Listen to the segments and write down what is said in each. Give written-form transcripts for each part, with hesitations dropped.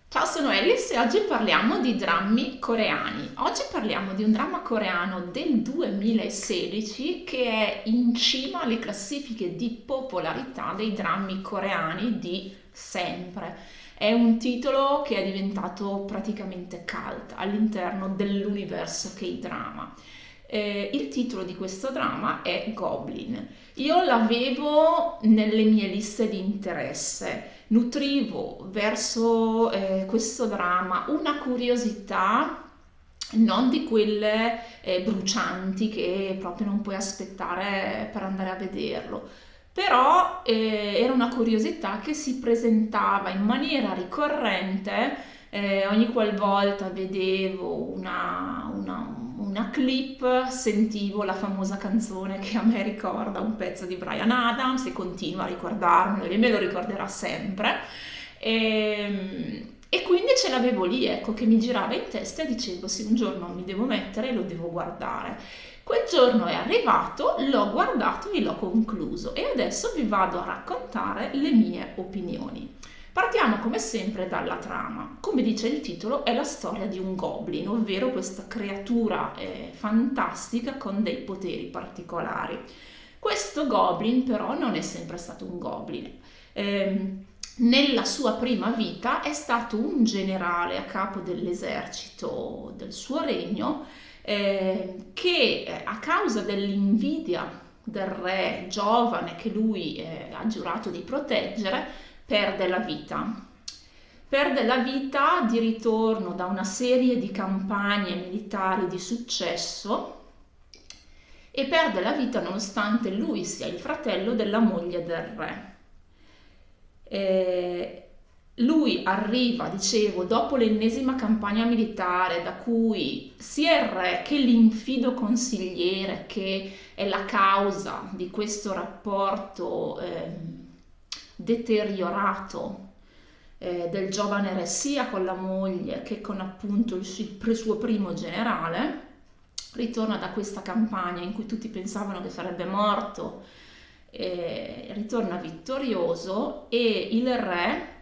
Ciao, sono Alice e oggi parliamo di drammi coreani. Oggi parliamo di un dramma coreano del 2016 che è in cima alle classifiche di popolarità dei drammi coreani di sempre. È un titolo che è diventato praticamente cult all'interno dell'universo K-drama. Il titolo di questo dramma è Goblin. Io l'avevo nelle mie liste di interesse, nutrivo verso questo dramma una curiosità non di quelle brucianti che proprio non puoi aspettare per andare a vederlo, però era una curiosità che si presentava in maniera ricorrente ogni qualvolta vedevo una clip, sentivo la famosa canzone che a me ricorda un pezzo di Bryan Adams e continua a ricordarmelo e me lo ricorderà sempre. E quindi ce l'avevo lì, ecco, che mi girava in testa e dicevo, sì, un giorno mi devo mettere e lo devo guardare. Quel giorno è arrivato, l'ho guardato e l'ho concluso e adesso vi vado a raccontare le mie opinioni. Partiamo come sempre dalla trama. Come dice il titolo, è la storia di un goblin, ovvero questa creatura fantastica con dei poteri particolari. Questo goblin però non è sempre stato un goblin. Nella sua prima vita è stato un generale a capo dell'esercito del suo regno che a causa dell'invidia del re giovane che lui ha giurato di proteggere, perde la vita. Perde la vita di ritorno da una serie di campagne militari di successo e perde la vita nonostante lui sia il fratello della moglie del re. Lui arriva, dicevo, dopo l'ennesima campagna militare da cui sia il re che l'infido consigliere, che è la causa di questo rapporto deteriorato del giovane re sia con la moglie che con appunto il suo primo generale, ritorna da questa campagna in cui tutti pensavano che sarebbe morto, ritorna vittorioso e il re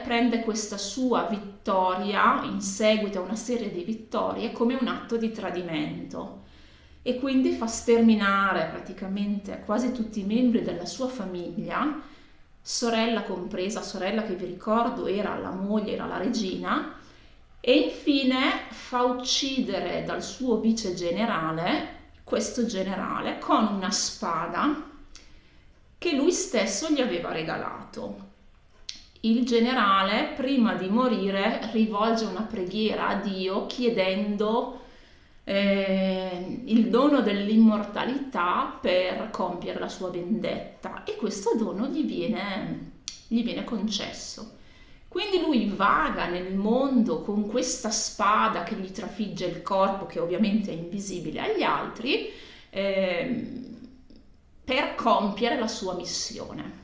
prende questa sua vittoria in seguito a una serie di vittorie come un atto di tradimento e quindi fa sterminare praticamente quasi tutti i membri della sua famiglia, sorella compresa, sorella che vi ricordo era la moglie, era la regina, e infine fa uccidere dal suo vice generale questo generale con una spada che lui stesso gli aveva regalato. Il generale, prima di morire, rivolge una preghiera a Dio chiedendo il dono dell'immortalità per compiere la sua vendetta e questo dono gli viene concesso. Quindi lui vaga nel mondo con questa spada che gli trafigge il corpo, che ovviamente è invisibile agli altri, per compiere la sua missione.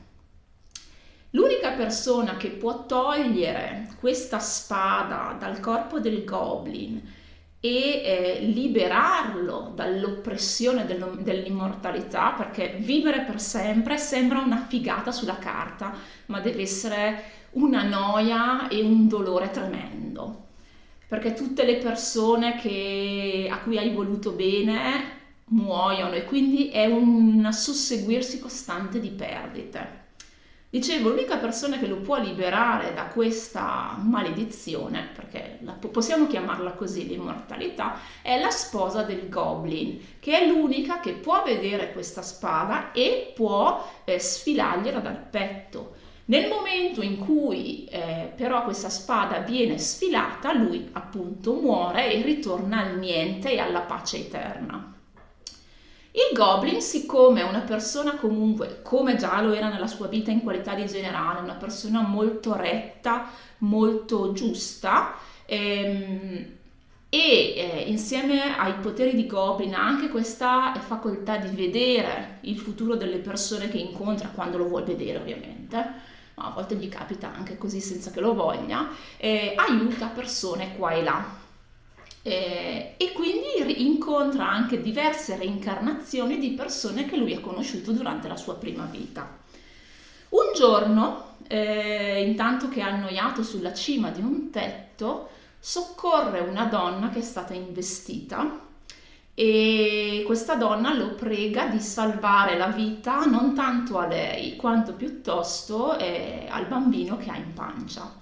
L'unica persona che può togliere questa spada dal corpo del goblin e liberarlo dall'oppressione dell'immortalità, perché vivere per sempre sembra una figata sulla carta, ma deve essere una noia e un dolore tremendo, perché tutte le persone a cui hai voluto bene muoiono e quindi è un susseguirsi costante di perdite. Dicevo, l'unica persona che lo può liberare da questa maledizione, perché possiamo chiamarla così, l'immortalità, è la sposa del goblin, che è l'unica che può vedere questa spada e può sfilargliela dal petto. Nel momento in cui però questa spada viene sfilata, lui appunto muore e ritorna al niente e alla pace eterna. Il goblin, siccome è una persona comunque, come già lo era nella sua vita in qualità di generale, una persona molto retta, molto giusta, insieme ai poteri di Goblin ha anche questa facoltà di vedere il futuro delle persone che incontra quando lo vuol vedere ovviamente, ma a volte gli capita anche così senza che lo voglia, aiuta persone qua e là. E quindi incontra anche diverse reincarnazioni di persone che lui ha conosciuto durante la sua prima vita. Un giorno intanto che è annoiato sulla cima di un tetto, soccorre una donna che è stata investita e questa donna lo prega di salvare la vita non tanto a lei quanto piuttosto al bambino che ha in pancia.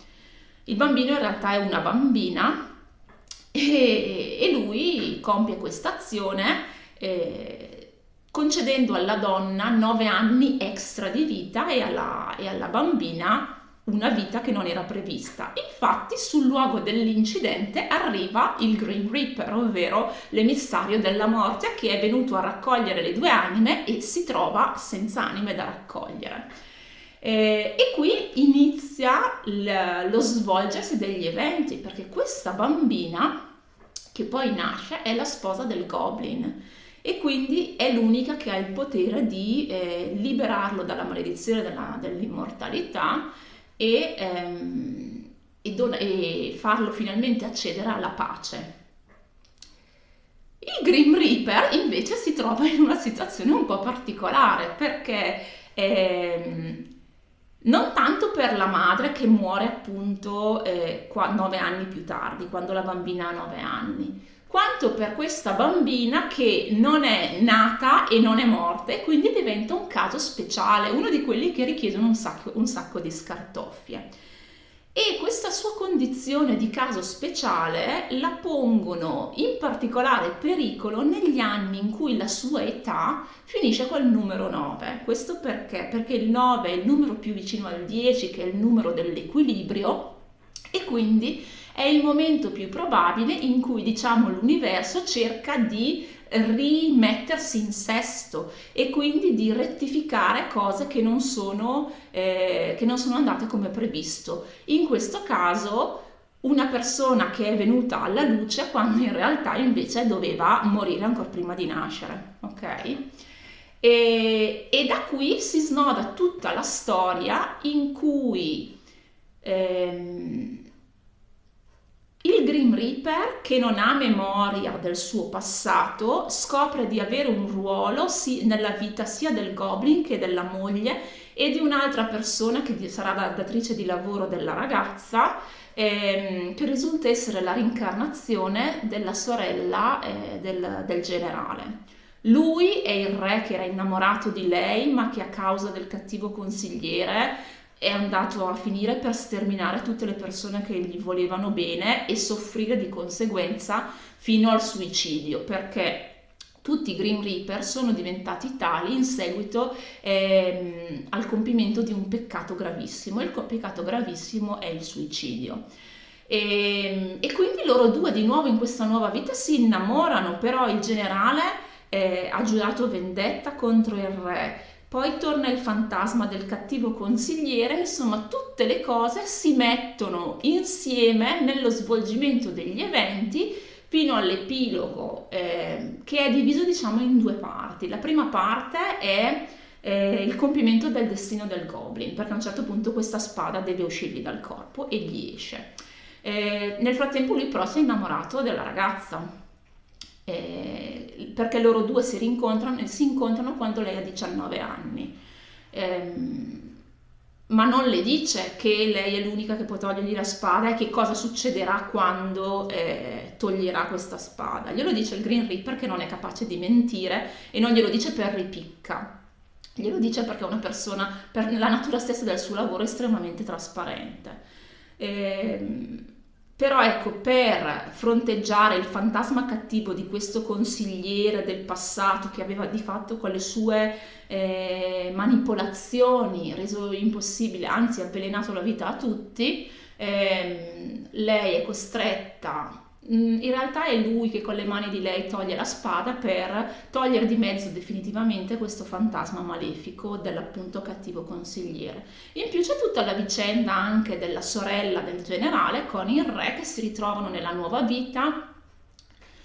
Il bambino in realtà è una bambina e lui compie questa azione concedendo alla donna 9 anni extra di vita e alla bambina una vita che non era prevista. Infatti sul luogo dell'incidente arriva il Grim Reaper, ovvero l'emissario della morte, che è venuto a raccogliere le 2 anime e si trova senza anime da raccogliere. E qui inizia lo svolgersi degli eventi, perché questa bambina che poi nasce è la sposa del Goblin e quindi è l'unica che ha il potere di liberarlo dalla maledizione dell'immortalità e farlo finalmente accedere alla pace. Il Grim Reaper invece si trova in una situazione un po' particolare perché non tanto per la madre che muore appunto 9 anni più tardi, quando la bambina ha 9 anni, quanto per questa bambina che non è nata e non è morta e quindi diventa un caso speciale, uno di quelli che richiedono un sacco di scartoffie. E questa sua condizione di caso speciale la pongono in particolare pericolo negli anni in cui la sua età finisce col numero 9. Questo perché? Perché il 9 è il numero più vicino al 10, che è il numero dell'equilibrio, e quindi è il momento più probabile in cui, diciamo, l'universo cerca di rimettersi in sesto e quindi di rettificare cose che non sono andate come previsto. In questo caso una persona che è venuta alla luce quando in realtà invece doveva morire ancora prima di nascere, ok? E da qui si snoda tutta la storia in cui il Grim Reaper, che non ha memoria del suo passato, scopre di avere un ruolo nella vita sia del Goblin che della moglie e di un'altra persona che sarà la datrice di lavoro della ragazza, che risulta essere la rincarnazione della sorella del generale. Lui è il re che era innamorato di lei, ma che a causa del cattivo consigliere è andato a finire per sterminare tutte le persone che gli volevano bene e soffrire di conseguenza fino al suicidio, perché tutti i Grim Reaper sono diventati tali in seguito al compimento di un peccato gravissimo. Il peccato gravissimo è il suicidio. E quindi loro due di nuovo in questa nuova vita si innamorano, però il generale ha giurato vendetta contro il re. Poi torna il fantasma del cattivo consigliere, insomma tutte le cose si mettono insieme nello svolgimento degli eventi fino all'epilogo che è diviso, diciamo, in 2 parti. La prima parte è il compimento del destino del Goblin, perché a un certo punto questa spada deve uscirgli dal corpo e gli esce. Nel frattempo lui però si è innamorato della ragazza, perché loro due si incontrano quando lei ha 19 anni, ma non le dice che lei è l'unica che può togliergli la spada e che cosa succederà quando toglierà questa spada. Glielo dice il Green Reaper, che non è capace di mentire, e non glielo dice per ripicca, glielo dice perché è una persona, per la natura stessa del suo lavoro, estremamente trasparente. Però ecco, per fronteggiare il fantasma cattivo di questo consigliere del passato, che aveva di fatto con le sue manipolazioni reso impossibile, anzi avvelenato la vita a tutti, lei è costretta, in realtà è lui che con le mani di lei toglie la spada per togliere di mezzo definitivamente questo fantasma malefico dell'appunto cattivo consigliere. In più c'è tutta la vicenda anche della sorella del generale con il re, che si ritrovano nella nuova vita.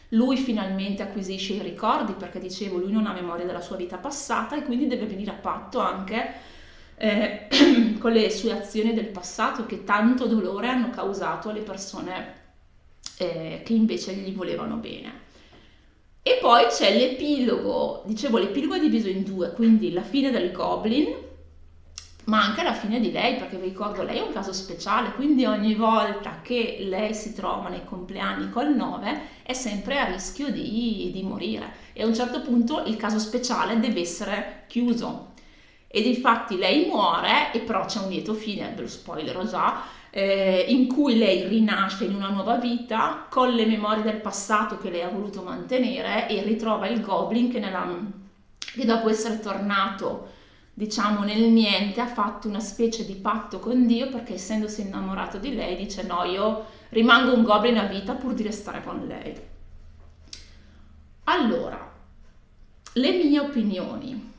Lui finalmente acquisisce i ricordi, perché dicevo, lui non ha memoria della sua vita passata e quindi deve venire a patto anche con le sue azioni del passato, che tanto dolore hanno causato alle persone che invece gli volevano bene. E poi c'è l'epilogo, dicevo, l'epilogo è diviso in 2, quindi la fine del Goblin, ma anche la fine di lei, perché vi ricordo, lei è un caso speciale, quindi ogni volta che lei si trova nei compleanni col 9 è sempre a rischio di morire e a un certo punto il caso speciale deve essere chiuso. Ed infatti lei muore, e però c'è un lieto fine, ve lo spoilerò già, in cui lei rinasce in una nuova vita con le memorie del passato che lei ha voluto mantenere e ritrova il Goblin che dopo essere tornato, diciamo, nel niente, ha fatto una specie di patto con Dio, perché essendosi innamorato di lei dice no, io rimango un Goblin a vita pur di restare con lei. Allora, le mie opinioni.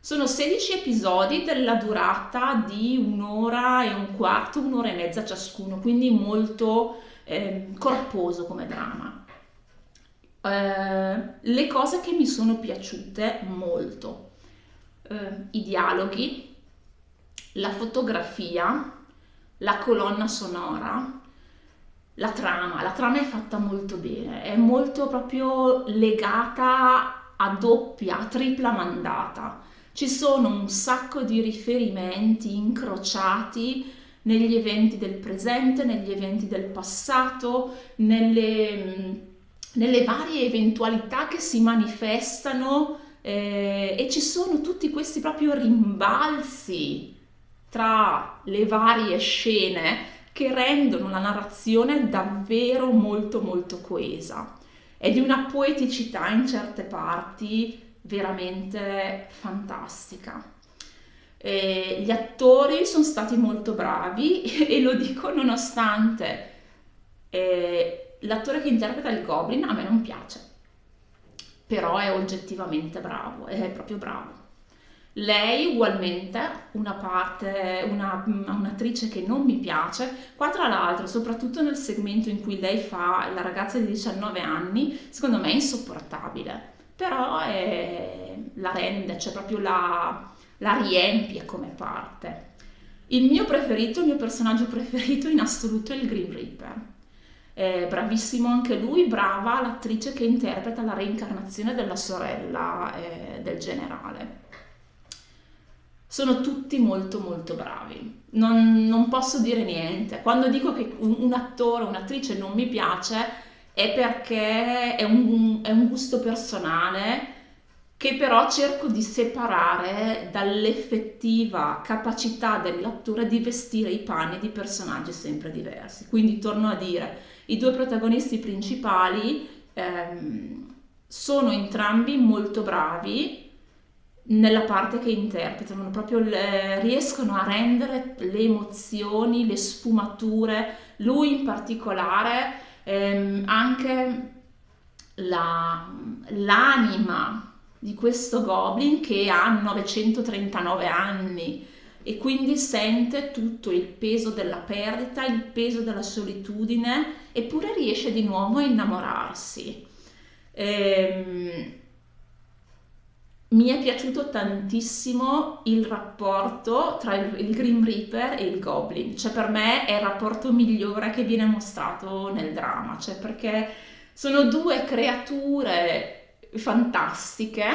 Sono 16 episodi della durata di un'ora e un quarto, un'ora e mezza ciascuno, quindi molto corposo come dramma. Le cose che mi sono piaciute molto, i dialoghi, la fotografia, la colonna sonora, la trama è fatta molto bene, è molto proprio legata a doppia, a tripla mandata. Ci sono un sacco di riferimenti incrociati negli eventi del presente, negli eventi del passato, nelle varie eventualità che si manifestano, e ci sono tutti questi proprio rimbalzi tra le varie scene che rendono la narrazione davvero molto molto coesa. È di una poeticità in certe parti veramente fantastica. Gli attori sono stati molto bravi e lo dico nonostante l'attore che interpreta il Goblin a me non piace, però è oggettivamente bravo, è proprio bravo. Lei ugualmente, un'attrice che non mi piace. Qua tra l'altro, soprattutto nel segmento in cui lei fa la ragazza di 19 anni, secondo me è insopportabile, però la rende, cioè proprio la riempie come parte. Il mio preferito, il mio personaggio preferito in assoluto è il Grim Reaper. È bravissimo anche lui, brava l'attrice che interpreta la reincarnazione della sorella del generale. Sono tutti molto molto bravi, non posso dire niente. Quando dico che un attore o un'attrice non mi piace è perché è un gusto personale che però cerco di separare dall'effettiva capacità dell'attore di vestire i panni di personaggi sempre diversi. Quindi torno a dire, i due protagonisti principali sono entrambi molto bravi nella parte che interpretano, proprio riescono a rendere le emozioni, le sfumature, lui in particolare, anche l'anima di questo Goblin che ha 939 anni e quindi sente tutto il peso della perdita, il peso della solitudine, eppure riesce di nuovo a innamorarsi. Mi è piaciuto tantissimo il rapporto tra il Grim Reaper e il Goblin, cioè per me è il rapporto migliore che viene mostrato nel dramma, cioè perché sono due creature fantastiche,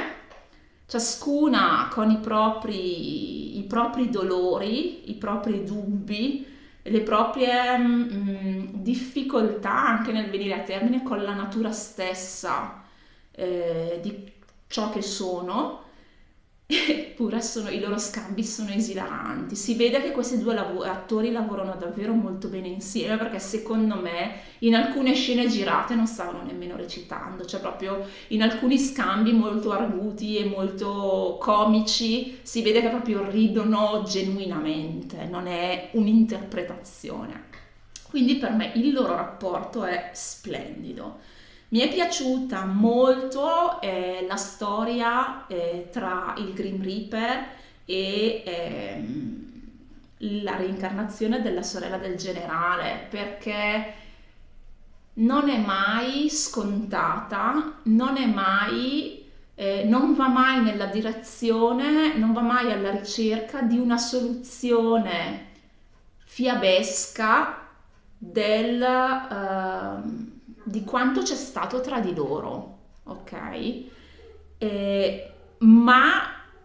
ciascuna con i propri dolori, i propri dubbi, le proprie difficoltà anche nel venire a termine con la natura stessa di ciò che sono, eppure i loro scambi sono esilaranti. Si vede che questi due attori lavorano davvero molto bene insieme, perché secondo me in alcune scene girate non stavano nemmeno recitando, cioè proprio in alcuni scambi molto arguti e molto comici si vede che proprio ridono genuinamente, non è un'interpretazione. Quindi per me il loro rapporto è splendido. Mi è piaciuta molto la storia tra il Grim Reaper e la reincarnazione della sorella del generale, perché non è mai scontata, non è mai, non va mai nella direzione, non va mai alla ricerca di una soluzione fiabesca di quanto c'è stato tra di loro, ok? Ma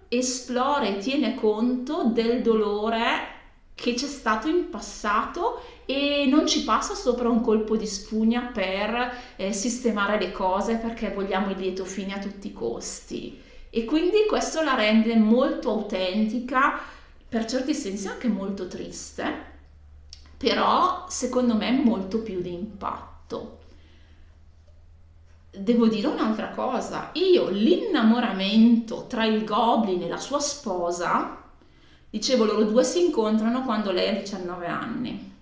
esplora e tiene conto del dolore che c'è stato in passato e non ci passa sopra un colpo di spugna per sistemare le cose perché vogliamo il lieto fine a tutti i costi. E quindi questo la rende molto autentica, per certi sensi anche molto triste, però secondo me molto più di impatto. Devo dire un'altra cosa, io l'innamoramento tra il Goblin e la sua sposa, dicevo, loro due si incontrano quando lei ha 19 anni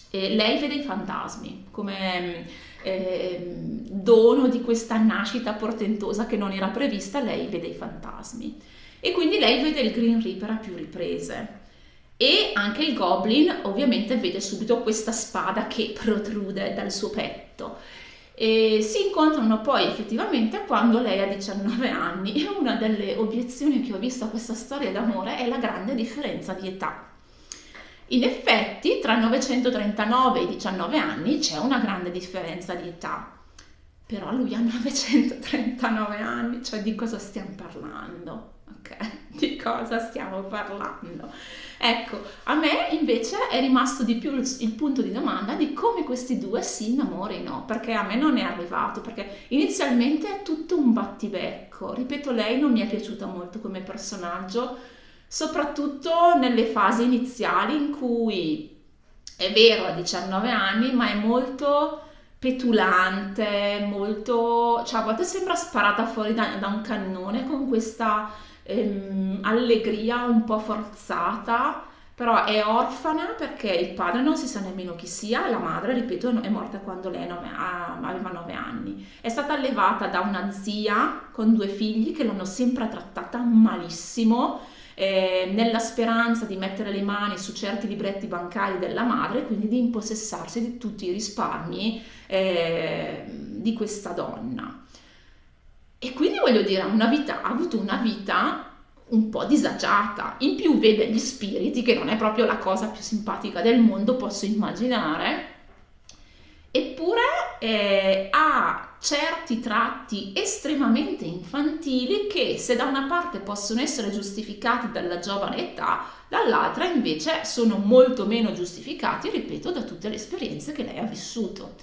e lei vede i fantasmi come dono di questa nascita portentosa che non era prevista, lei vede i fantasmi e quindi lei vede il Green Reaper a più riprese. E anche il Goblin ovviamente vede subito questa spada che protrude dal suo petto. E si incontrano poi effettivamente quando lei ha 19 anni e una delle obiezioni che ho visto a questa storia d'amore è la grande differenza di età. In effetti tra 939 e 19 anni c'è una grande differenza di età, però lui ha 939 anni, cioè di cosa stiamo parlando? Ok, di cosa stiamo parlando? Ecco, a me invece è rimasto di più il punto di domanda di come questi due si innamorino, perché a me non è arrivato, perché inizialmente è tutto un battibecco. Ripeto, lei non mi è piaciuta molto come personaggio, soprattutto nelle fasi iniziali in cui è vero, ha 19 anni, ma è molto petulante, molto, cioè a volte sembra sparata fuori da un cannone con questa allegria un po' forzata, però è orfana perché il padre non si sa nemmeno chi sia, la madre, ripeto, è morta quando lei aveva 9 anni. È stata allevata da una zia con due figli che l'hanno sempre trattata malissimo, nella speranza di mettere le mani su certi libretti bancari della madre e quindi di impossessarsi di tutti i risparmi di questa donna. E quindi voglio dire, ha avuto una vita un po' disagiata, in più vede gli spiriti, che non è proprio la cosa più simpatica del mondo, posso immaginare, eppure ha certi tratti estremamente infantili che se da una parte possono essere giustificati dalla giovane età, dall'altra invece sono molto meno giustificati, ripeto, da tutte le esperienze che lei ha vissuto.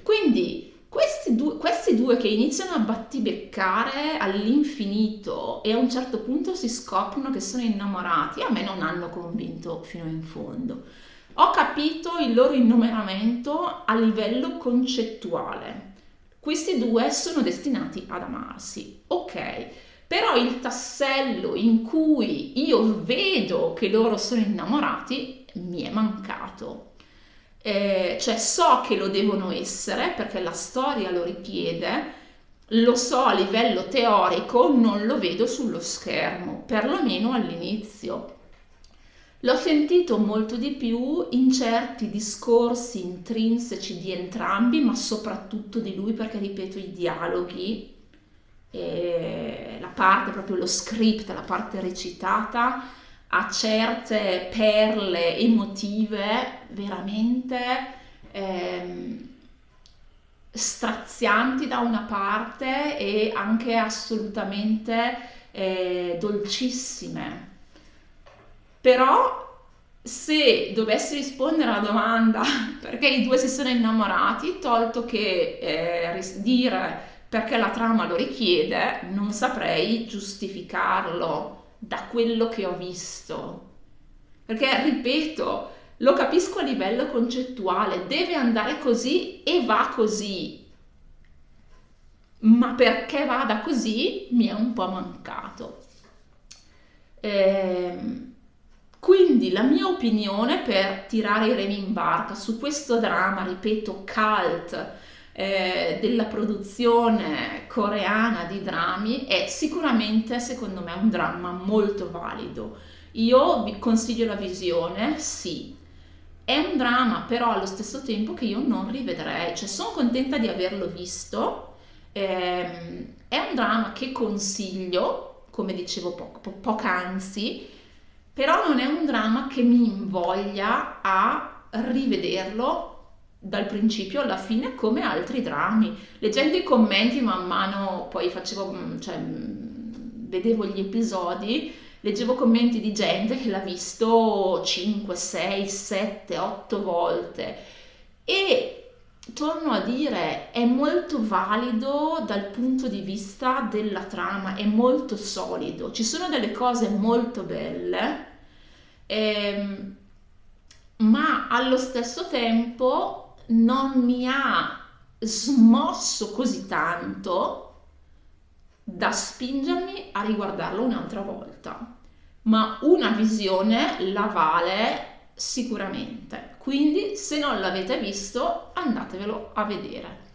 Quindi questi due che iniziano a battibeccare all'infinito e a un certo punto si scoprono che sono innamorati, a me non hanno convinto fino in fondo. Ho capito il loro innamoramento a livello concettuale. Questi due sono destinati ad amarsi, ok, però il tassello in cui io vedo che loro sono innamorati mi è mancato. Cioè so che lo devono essere perché la storia lo richiede, lo so a livello teorico, non lo vedo sullo schermo, perlomeno all'inizio. L'ho sentito molto di più in certi discorsi intrinseci di entrambi, ma soprattutto di lui perché, ripeto, i dialoghi, la parte, proprio lo script, la parte recitata, ha certe perle emotive veramente strazianti da una parte e anche assolutamente dolcissime. Però se dovessi rispondere alla domanda perché i due si sono innamorati, tolto che dire perché la trama lo richiede, non saprei giustificarlo da quello che ho visto. Perché, ripeto, lo capisco a livello concettuale, deve andare così e va così. Ma perché vada così mi è un po' mancato. Quindi la mia opinione per tirare i remi in barca su questo dramma, ripeto, cult della produzione coreana di drammi è sicuramente, secondo me, un dramma molto valido. Io vi consiglio la visione, sì. È un dramma però allo stesso tempo che io non rivedrei, cioè sono contenta di averlo visto, è un dramma che consiglio, come dicevo poc'anzi, però non è un dramma che mi invoglia a rivederlo dal principio alla fine come altri drammi. Leggendo i commenti man mano poi facevo, cioè, vedevo gli episodi, leggevo commenti di gente che l'ha visto 5, 6, 7, 8 volte e torno a dire, è molto valido dal punto di vista della trama, è molto solido, ci sono delle cose molto belle, ma allo stesso tempo non mi ha smosso così tanto da spingermi a riguardarlo un'altra volta, ma una visione la vale sicuramente. Quindi, se non l'avete visto, andatevelo a vedere.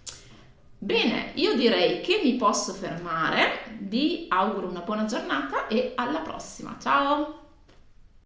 Bene, io direi che mi posso fermare, vi auguro una buona giornata e alla prossima. Ciao!